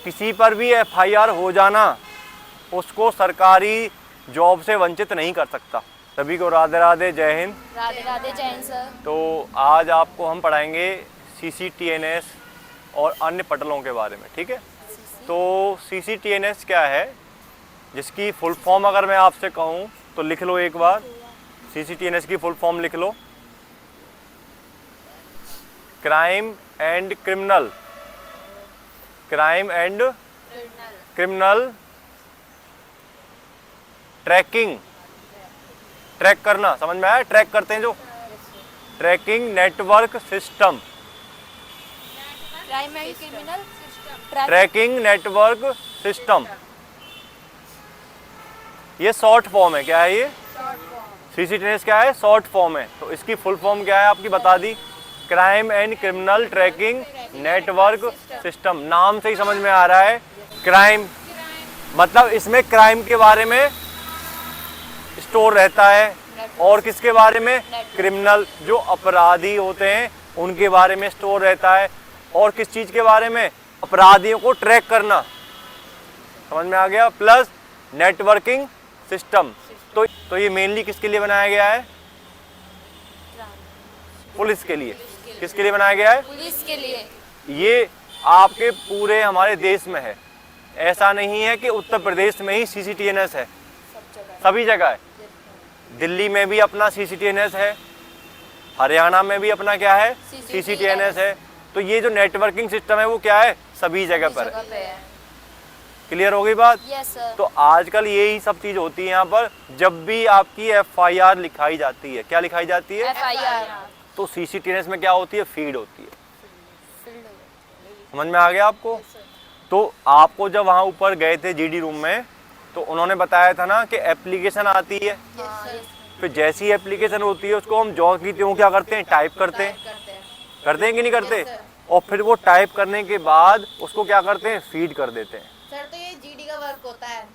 किसी पर भी FIR हो जाना उसको सरकारी जॉब से वंचित नहीं कर सकता। सभी को राधे राधे, जय हिंद। राधे राधे, जय हिंद सर। तो आज आपको हम पढ़ाएंगे CCTNS और अन्य पटलों के बारे में, ठीक है। तो CCTNS क्या है, जिसकी फुल फॉर्म अगर मैं आपसे कहूँ तो लिख लो एक बार। CCTNS की फुल फॉर्म लिख लो, crime and criminal tracking, track करना, समझ में आया? ट्रैक करते हैं जो, tracking network system, crime and criminal tracking network system, ये शॉर्ट फॉर्म है। क्या है ये? CCTNS क्या है? शॉर्ट फॉर्म है। तो इसकी फुल फॉर्म क्या है आपकी बता दी, crime and criminal tracking network system. नाम से ही समझ में आ रहा है, क्राइम मतलब इसमें क्राइम के बारे में स्टोर रहता है, और किसके बारे में? क्रिमिनल, जो अपराधी होते हैं उनके बारे में स्टोर रहता है। और किस चीज के बारे में? अपराधियों को ट्रैक करना, समझ में आ गया। Plus networking system. तो ये मेनली किसके लिए बनाया गया है? पुलिस के लिए। किसके लिए बनाया गया है? पुलिस के लिए। ये आपके पूरे हमारे देश में है, ऐसा नहीं है कि उत्तर प्रदेश में ही CCTNS है, सभी जगह है। दिल्ली में भी अपना CCTNS है, हरियाणा में भी अपना क्या है? CCTNS है। तो ये जो नेटवर्किंग सिस्टम है वो क्या है? सभी जगह पर है। क्लियर हो गई बात? Yes sir. तो आजकल यही सब चीज होती है यहाँ पर। जब भी आपकी FIR लिखाई जाती है, क्या लिखाई जाती है? FIR। तो CCTNS में क्या होती है? फीड होती है। समझ में आ गया आपको? तो आपको जब वहाँ ऊपर गए थे GD रूम में, तो उन्होंने बताया था ना कि एप्लीकेशन आती है। फिर जैसी एप्लीकेशन होती है उसको हम जॉ की त्यों क्या करते हैं? टाइप करते हैं। करते हैं कि नहीं करते? और फिर वो टाइप करने के बाद उसको क्या करते हैं? फीड कर देते हैं। सर तो ये GD का वर्क होता है।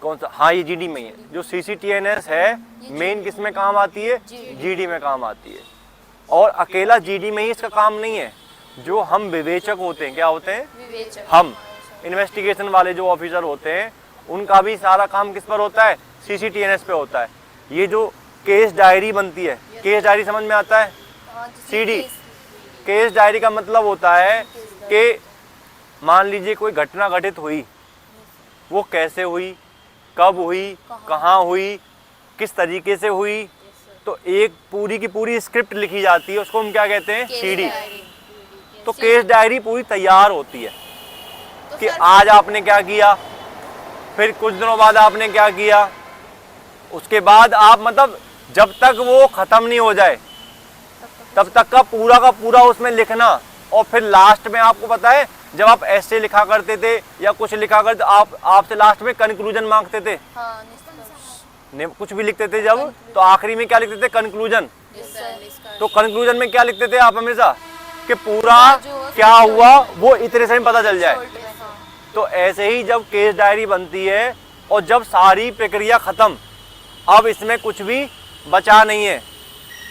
कौन सा? हाँ, ये GD में ही है। जो CCTNS है मेन किस में काम आती है? GD में काम आती है। और अकेला GD में ही इसका काम नहीं है। जो हम विवेचक होते हैं, क्या होते हैं? विवेचक। हम इन्वेस्टिगेशन वाले जो ऑफिसर होते हैं उनका भी सारा काम किस पर होता है? CCTNS पे होता है। ये जो केस डायरी बनती है, केस डायरी समझ में आता है? CD। केस डायरी का मतलब होता है कि मान लीजिए कोई घटना घटित हुई, वो कैसे हुई, कब हुई, कहाँ हुई, किस तरीके से हुई, तो एक पूरी की पूरी स्क्रिप्ट लिखी जाती है, उसको हम क्या कहते हैं? CD। तो केस डायरी पूरी तैयार होती है कि आज आपने क्या किया, फिर कुछ दिनों बाद आपने क्या किया, उसके बाद आप मतलब जब तक वो खत्म नहीं हो जाए तब तक का पूरा उसमें लिखना। और फिर लास्ट में आपको पता है जब आप ऐसे लिखा करते थे या कुछ लिखा करते, आपसे लास्ट में कंक्लूजन मांगते थे। कुछ भी लिखते थे जब, तो आखिरी में क्या लिखते थे? कंक्लूजन। तो कंक्लूजन में क्या लिखते थे आप हमेशा? कि पूरा क्या हुआ वो इतने से पता चल जाए। तो ऐसे ही जब केस डायरी बनती है और जब सारी प्रक्रिया खत्म, अब इसमें कुछ भी बचा नहीं है,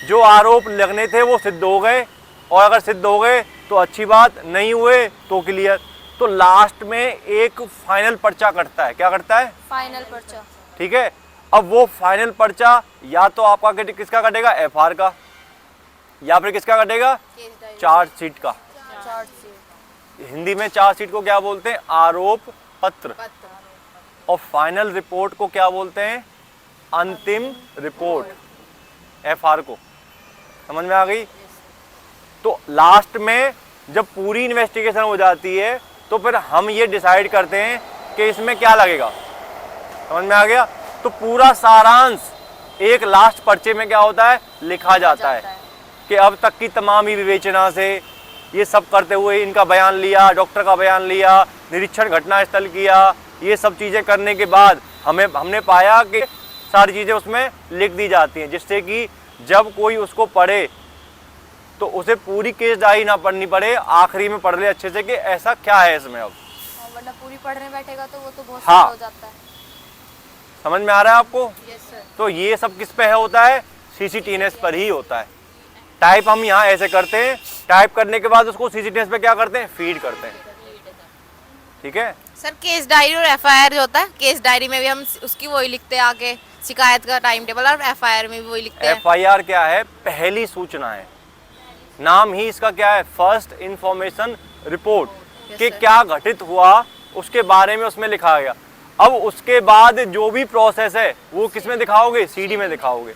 जो आरोप लगने थे वो सिद्ध हो गए, और अगर सिद्ध हो गए तो अच्छी बात, नहीं हुए तो क्लियर। तो लास्ट में एक फाइनल पर्चा कटता है। क्या कटता है? फाइनल पर्चा। ठीक है। अब वो फाइनल पर्चा या तो आपका किसका कटेगा? FR का, या फिर किसका कटेगा? चार्जशीट का। हिंदी में चार्जशीट को क्या बोलते हैं? आरोप पत्र। और फाइनल रिपोर्ट को क्या बोलते हैं? अंतिम रिपोर्ट, FR को। समझ में आ गई? तो लास्ट में जब पूरी इन्वेस्टिगेशन हो जाती है तो फिर हम ये डिसाइड करते हैं कि इसमें क्या लगेगा। समझ में आ गया? तो पूरा सारांश एक लास्ट पर्चे में क्या होता है? लिखा जाता है कि अब तक की तमाम ही विवेचना से ये सब करते हुए इनका बयान लिया, डॉक्टर का बयान लिया, निरीक्षण घटनास्थल किया, ये सब चीज़ें करने के बाद हमने पाया कि सारी चीज़ें उसमें लिख दी जाती हैं, जिससे कि जब कोई उसको पढ़े तो उसे पूरी केस डायरी ना पढ़नी पड़े, आखिरी में पढ़ ले अच्छे से कि ऐसा क्या है इसमें। अब वरना पूरी पढ़ने बैठेगा तो वो तो बहुत हाँ, हो जाता है। समझ में आ रहा है आपको? Yes sir. तो ये सब किस पे है होता है? CCTNS पर ही होता है। टाइप हम यहाँ ऐसे करते हैं, टाइप करने के बाद उसको CCTNS पे क्या करते हैं? फीड करते हैं। ठीक है। सर केस डायरी और एफआईआर जो होता है, केस डायरी में भी हम उसकी वही लिखते हैं आगे शिकायत का टाइम टेबल, और एफआईआर में भी वही लिखते हैं। FIR क्या है? पहली सूचना है, नाम ही इसका क्या है, फर्स्ट इंफॉर्मेशन रिपोर्ट, कि sir. क्या घटित हुआ उसके बारे में उसमें लिखा गया। अब उसके बाद जो भी प्रोसेस है वो किस में दिखाओगे? CD में दिखाओगे।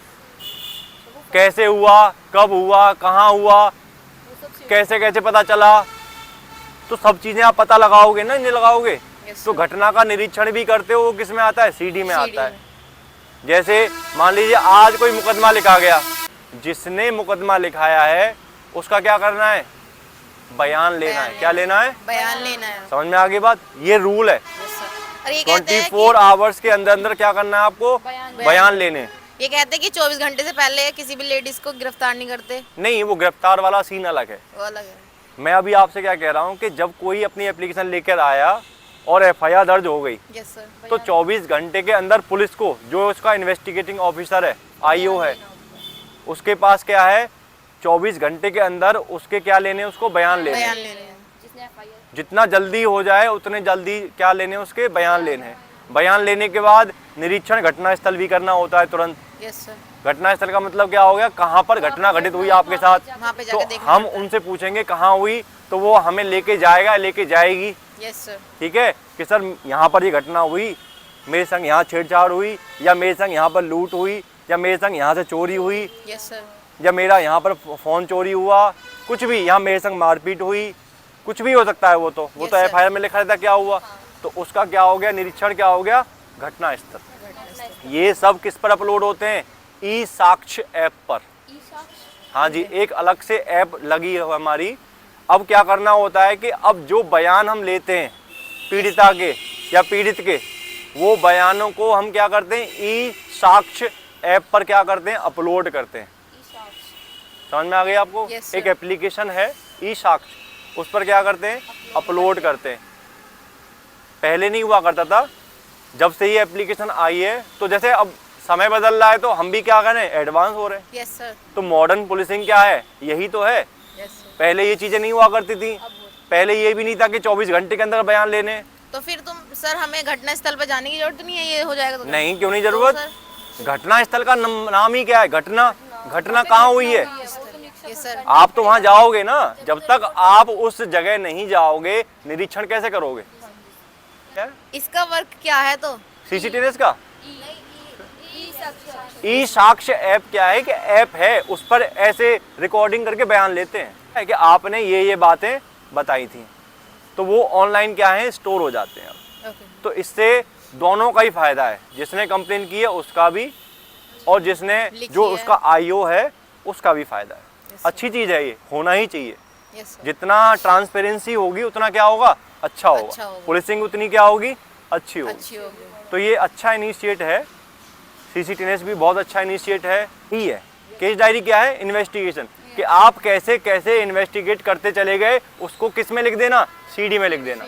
कैसे हुआ, कब हुआ, कहाँ हुआ, कैसे कैसे पता चला, तो सब चीजें आप पता लगाओगे ना, नहीं लगाओगे? तो घटना का निरीक्षण भी करते हो, वो किस में आता है? CD में आता है। जैसे मान लीजिए आज कोई मुकदमा लिखा गया, जिसने मुकदमा लिखाया है उसका क्या करना है? बयान लेना है। क्या लेना है? बयान लेना है। समझ में आ गई बात? ये रूल है। और ये कहते हैं 24 आवर्स के अंदर अंदर क्या करना है आपको? बयान लेने। ये कहते हैं कि 24 घंटे से पहले किसी भी लेडीज को गिरफ्तार नहीं करते। नहीं, वो गिरफ्तार वाला सीन अलग है। वो अलग है। मैं अभी आपसे क्या कह रहा हूँ कि जब कोई अपनी एप्लीकेशन लेकर आया और FIR दर्ज हो गई, यस सर। तो 24 घंटे के अंदर पुलिस को, जो उसका इन्वेस्टिगेटिंग ऑफिसर है, IO है, उसके पास क्या है, 24 घंटे के अंदर उसके क्या लेने, उसको बयान लेने। बयान लेने हैं। जितना जल्दी हो जाए उतने जल्दी क्या लेने, उसके बयान लेने हैं। बयान लेने के बाद निरीक्षण घटनास्थल भी करना होता है तुरंत। Yes sir. घटनास्थल का मतलब क्या हो गया? कहाँ पर घटना घटित हुई आपके साथ, वहाँ पे तो जाके देखना हम पड़ता है। उनसे पूछेंगे कहाँ हुई, तो वो हमें लेके जाएगा, लेके जाएगी। Yes sir. ठीक है, कि सर यहाँ पर ये घटना हुई, मेरे संग यहाँ छेड़छाड़ हुई, या मेरे संग यहाँ पर लूट हुई, या मेरे संग यहाँ से चोरी हुई, यस सर। या मेरा यहाँ पर फ़ोन चोरी हुआ, कुछ भी, यहाँ मेरे संग मारपीट हुई, कुछ भी हो सकता है। वो तो Yes, तो sir. FIR में लिखा रहता क्या हुआ, तो उसका क्या हो गया, निरीक्षण क्या हो गया, घटनास्थल। ये सब किस पर अपलोड होते हैं? ई-साक्ष्य ऐप पर। हाँ जी, एक अलग से ऐप लगी है हमारी। अब क्या करना होता है कि अब जो बयान हम लेते हैं पीड़िता के या पीड़ित के, वो बयानों को हम क्या करते हैं, ई-साक्ष्य ऐप पर क्या करते हैं, अपलोड करते हैं। समझ में आ गई आपको? Yes, sir. एक एप्लीकेशन है ई-साक्ष्य, उस पर क्या करते हैं, अपलोड करते हैं। पहले नहीं हुआ करता था, जब से ये एप्लीकेशन आई है, तो जैसे अब समय बदल रहा है तो हम भी क्या करें, एडवांस हो रहे हैं। Yes sir. तो मॉडर्न पुलिसिंग क्या है, यही तो है। Yes sir. पहले ये चीजें नहीं हुआ करती थी, पहले ये भी नहीं था कि 24 घंटे के अंदर बयान लेने। तो फिर तुम सर हमें घटनास्थल पर जाने की जरूरत नहीं है, ये हो जाएगा तो? नहीं, क्यों नहीं तो जरूरत? सर? घटनास्थल का नाम ही क्या है, घटना। घटना कहाँ हुई है? Yes sir. आप तो वहां जाओगे ना, जब तक आप उस जगह नहीं जाओगे निरीक्षण कैसे करोगे? क्या इसका वर्क क्या है तो? CCTV का ई-साक्ष्य ऐप क्या है कि ऐप है, उस पर ऐसे रिकॉर्डिंग करके बयान लेते हैं, है कि आपने ये बातें बताई थी, तो वो ऑनलाइन क्या है, स्टोर हो जाते हैं अब। तो इससे दोनों का ही फायदा है, जिसने कंप्लेन की है उसका भी, और जिसने जो उसका IO है उसका भी फायदा है। अच्छी चीज है, ये होना ही चाहिए। Yes sir. जितना ट्रांसपेरेंसी होगी उतना क्या होगा, अच्छा होगा। पुलिसिंग उतनी क्या होगी, अच्छी होगी। अच्छी होगी। तो ये अच्छा इनिशिएट है, CCTV भी बहुत अच्छा इनिशिएट है ही है। केस डायरी क्या है, इन्वेस्टिगेशन, कि आप कैसे कैसे इन्वेस्टिगेट करते चले गए, उसको किस में लिख देना, CD में लिख देना।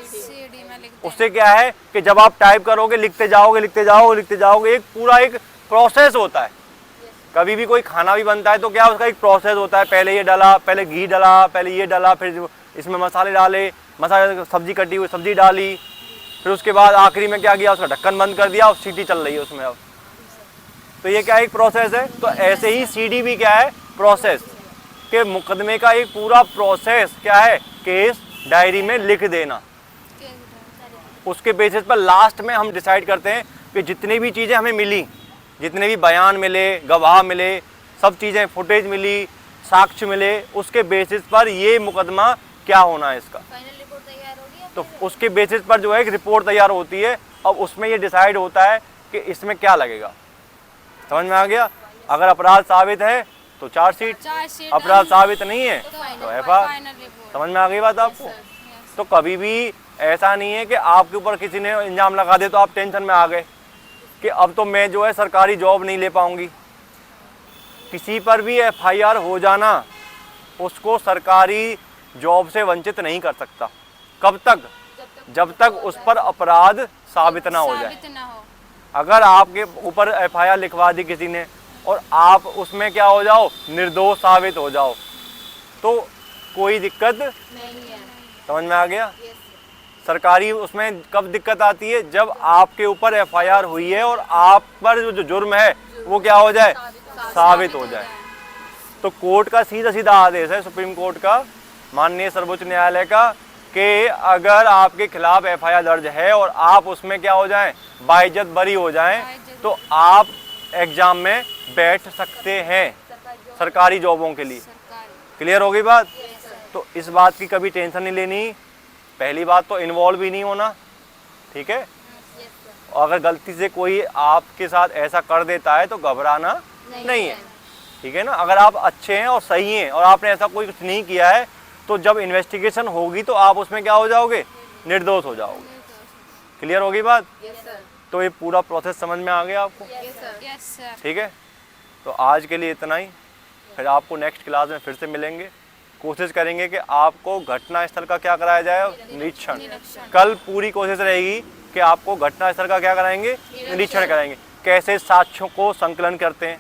उससे क्या है कि जब आप टाइप करोगे, लिखते जाओगे लिखते जाओगे लिखते जाओगे, एक पूरा एक प्रोसेस होता है। कभी भी कोई खाना भी बनता है तो क्या उसका एक प्रोसेस होता है, पहले ये डाला, पहले घी डाला, पहले ये डाला, फिर इसमें मसाले डाले, मसाले, सब्जी कटी हुई सब्जी डाली, फिर उसके बाद आखिरी में क्या किया, उसका ढक्कन बंद कर दिया और सीटी चल रही है उसमें अब। तो ये क्या एक प्रोसेस है। तो ऐसे ही CD भी क्या है, प्रोसेस, के मुकदमे का एक पूरा प्रोसेस क्या है, केस डायरी में लिख देना। उसके बेसिस पर लास्ट में हम डिसाइड करते हैं कि जितनी भी चीज़ें हमें मिली, जितने भी बयान मिले, गवाह मिले, सब चीज़ें, फुटेज मिली, साक्ष्य मिले, उसके बेसिस पर ये मुकदमा क्या होना है इसका। फाइनल रिपोर्ट तैयार हो गई है? तो उसके बेसिस पर जो है एक रिपोर्ट तैयार होती है। अब उसमें ये डिसाइड होता है कि इसमें क्या लगेगा। समझ में आ गया? अगर अपराध साबित है तो चार्जशीट, अपराध साबित नहीं है तो FIR। समझ में आ गई बात आपको? तो कभी भी ऐसा नहीं है कि आपके ऊपर किसी ने इल्जाम लगा दे तो आप टेंशन में आ गए कि अब तो मैं जो है सरकारी जॉब नहीं ले पाऊंगी। किसी पर भी FIR हो जाना उसको सरकारी जॉब से वंचित नहीं कर सकता। कब तक? जब तक उस पर अपराध साबित ना हो जाए। अगर आपके ऊपर FIR लिखवा दी किसी ने और आप उसमें क्या हो जाओ, निर्दोष साबित हो जाओ, तो कोई दिक्कत नहीं है। समझ में आ गया? सरकारी उसमें कब दिक्कत आती है, जब आपके ऊपर एफआईआर हुई है और आप पर जो जुर्म है वो क्या हो जाए, साबित हो जाए। तो कोर्ट का सीधा सीधा आदेश है, सुप्रीम कोर्ट का, माननीय सर्वोच्च न्यायालय का, कि अगर आपके खिलाफ एफआईआर दर्ज है और आप उसमें क्या हो जाएं, बाइज्जत बरी हो जाएं, तो आप एग्जाम में बैठ सकते हैं सरकारी जॉबों के लिए। क्लियर होगी बात? तो इस बात की कभी टेंशन नहीं लेनी। पहली बात तो इन्वॉल्व भी नहीं होना, ठीक है। और अगर गलती से कोई आपके साथ ऐसा कर देता है तो घबराना नहीं है, ठीक है ना। अगर आप अच्छे हैं और सही हैं और आपने ऐसा कोई कुछ नहीं किया है, तो जब इन्वेस्टिगेशन होगी तो आप उसमें क्या हो जाओगे, निर्दोष हो जाओगे। क्लियर होगी बात? तो ये पूरा प्रोसेस समझ में आ गया आपको? ठीक है। तो आज के लिए इतना ही, फिर आपको नेक्स्ट क्लास में फिर से मिलेंगे। कोशिश करेंगे कि आपको घटना स्थल का क्या कराया जाए, निरीक्षण। कल पूरी कोशिश रहेगी कि आपको घटना स्थल का क्या कराएंगे, निरीक्षण कराएंगे। कैसे साक्ष्यों को संकलन करते हैं,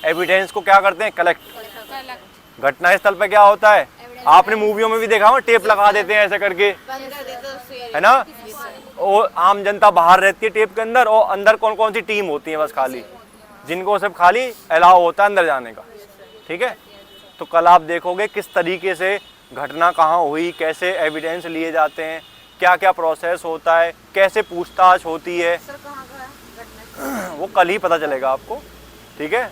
एविडेंस को क्या करते हैं, कलेक्ट। घटना स्थल पे क्या होता है, आपने मूवियों में भी देखा हो, टेप लगा देते हैं ऐसे करके, है ना। वो आम जनता बाहर रहती है टेप के अंदर, और अंदर कौन कौन सी टीम होती है, बस खाली जिनको सिर्फ खाली अलाउ होता है अंदर जाने का, ठीक है। तो कल आप देखोगे किस तरीके से घटना कहाँ हुई, कैसे एविडेंस लिए जाते हैं, क्या क्या प्रोसेस होता है, कैसे पूछताछ होती है, वो कल ही पता चलेगा आपको, ठीक है।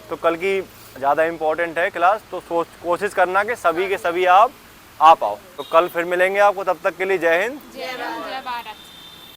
तो कल की ज़्यादा इम्पोर्टेंट है क्लास, तो कोशिश करना कि सभी के सभी आप आ पाओ। तो कल फिर मिलेंगे आपको, तब तक के लिए जय हिंद, जय भारत।